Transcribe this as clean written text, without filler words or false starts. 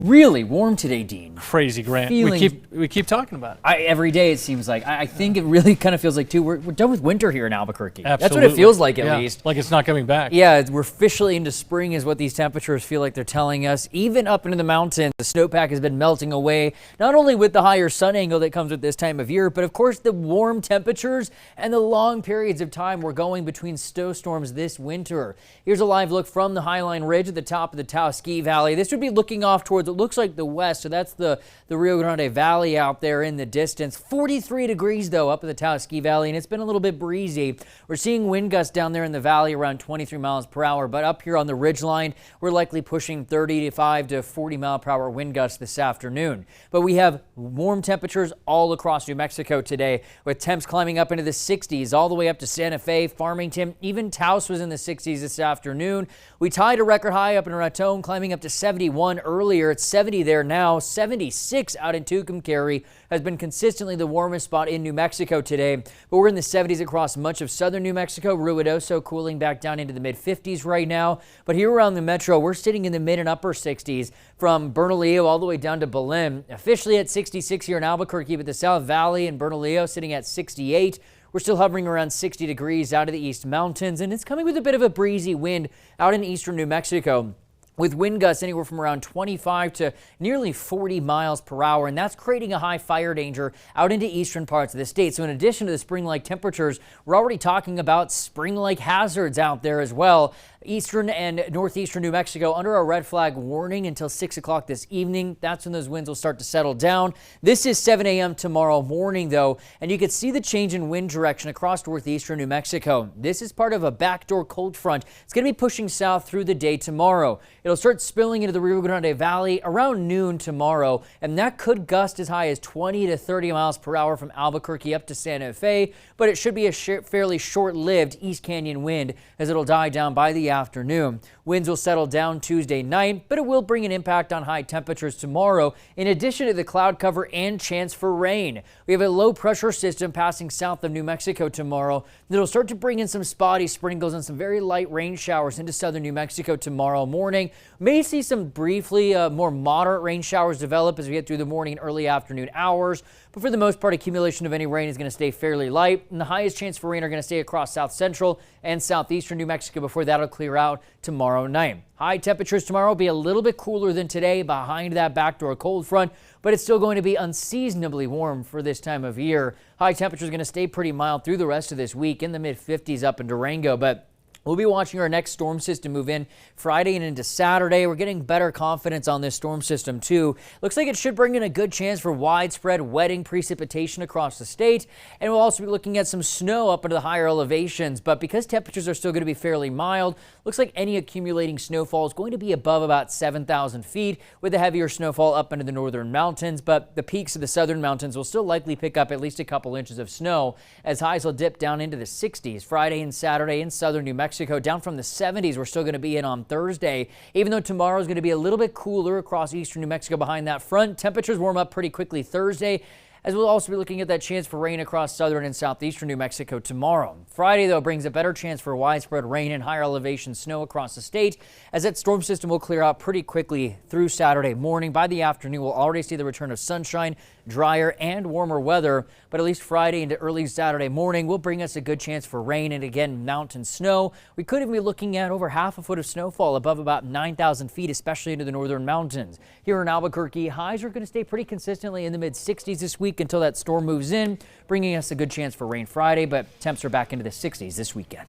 Really warm today, Dean. Crazy, Grant. We keep talking about it. Every day it seems like. I think it really kind of feels like, too, we're done with winter here in Albuquerque. Absolutely. That's what it feels like, at least. Like it's not coming back. Yeah, we're officially into spring is what these temperatures feel like they're telling us. Even up into the mountains, the snowpack has been melting away, not only with the higher sun angle that comes with this time of year, but of course the warm temperatures and the long periods of time we're going between snowstorms this winter. Here's a live look from the Highline Ridge at the top of the Taos Ski Valley. This would be looking off towards, it looks like the west, so that's the Rio Grande Valley out there in the distance. 43 degrees though up at the Taos Ski Valley, and it's been a little bit breezy. We're seeing wind gusts down there in the valley around 23 miles per hour, but up here on the ridge line, we're likely pushing 35 to 40 mile per hour wind gusts this afternoon. But we have warm temperatures all across New Mexico today, with temps climbing up into the 60s all the way up to Santa Fe, Farmington, even Taos was in the 60s this afternoon. We tied a record high up in Raton, climbing up to 71 earlier. It's 70 there now. 76 out in Tucumcari has been consistently the warmest spot in New Mexico today, but we're in the 70s across much of southern New Mexico. Ruidoso cooling back down into the mid 50s right now, but here around the metro we're sitting in the mid and upper 60s from Bernalillo all the way down to Belen. Officially at 66 here in Albuquerque, but the South Valley and Bernalillo sitting at 68. We're still hovering around 60 degrees out of the East Mountains, and it's coming with a bit of a breezy wind out in eastern New Mexico, with wind gusts anywhere from around 25 to nearly 40 miles per hour, and that's creating a high fire danger out into eastern parts of the state. So in addition to the spring-like temperatures, we're already talking about spring-like hazards out there as well. Eastern and northeastern New Mexico under a red flag warning until 6 o'clock this evening. That's when those winds will start to settle down. This is 7 a.m. tomorrow morning, though, and you can see the change in wind direction across northeastern New Mexico. This is part of a backdoor cold front. It's going to be pushing south through the day tomorrow. It'll start spilling into the Rio Grande Valley around noon tomorrow, and that could gust as high as 20 to 30 miles per hour from Albuquerque up to Santa Fe, but it should be a fairly short-lived East Canyon wind as it'll die down by the afternoon. Winds will settle down Tuesday night, but it will bring an impact on high temperatures tomorrow, in addition to the cloud cover and chance for rain. We have a low pressure system passing south of New Mexico tomorrow that'll start to bring in some spotty sprinkles and some very light rain showers into southern New Mexico tomorrow morning. May see some briefly more moderate rain showers develop as we get through the morning and early afternoon hours, but for the most part, accumulation of any rain is going to stay fairly light, and the highest chance for rain are going to stay across south central and southeastern New Mexico before that'll clear out tomorrow night. High temperatures tomorrow will be a little bit cooler than today behind that backdoor cold front, but it's still going to be unseasonably warm for this time of year. High temperatures are going to stay pretty mild through the rest of this week in the mid 50s up in Durango, but we'll be watching our next storm system move in Friday and into Saturday. We're getting better confidence on this storm system too. Looks like it should bring in a good chance for widespread wetting precipitation across the state. And we'll also be looking at some snow up into the higher elevations. But because temperatures are still going to be fairly mild, looks like any accumulating snowfall is going to be above about 7,000 feet with a heavier snowfall up into the northern mountains. But the peaks of the southern mountains will still likely pick up at least a couple inches of snow as highs will dip down into the 60s Friday and Saturday in southern New Mexico. Down from the 70s we're still going to be in on Thursday, even though tomorrow is going to be a little bit cooler across eastern New Mexico behind that front. Temperatures warm up pretty quickly Thursday, as we'll also be looking at that chance for rain across southern and southeastern New Mexico tomorrow. Friday, though, brings a better chance for widespread rain and higher elevation snow across the state, as that storm system will clear out pretty quickly through Saturday morning. By the afternoon, we'll already see the return of sunshine, drier and warmer weather, but at least Friday into early Saturday morning will bring us a good chance for rain and, again, mountain snow. We could even be looking at over half a foot of snowfall above about 9,000 feet, especially into the northern mountains. Here in Albuquerque, highs are going to stay pretty consistently in the mid-60s this week until that storm moves in, bringing us a good chance for rain Friday, but temps are back into the 60s this weekend.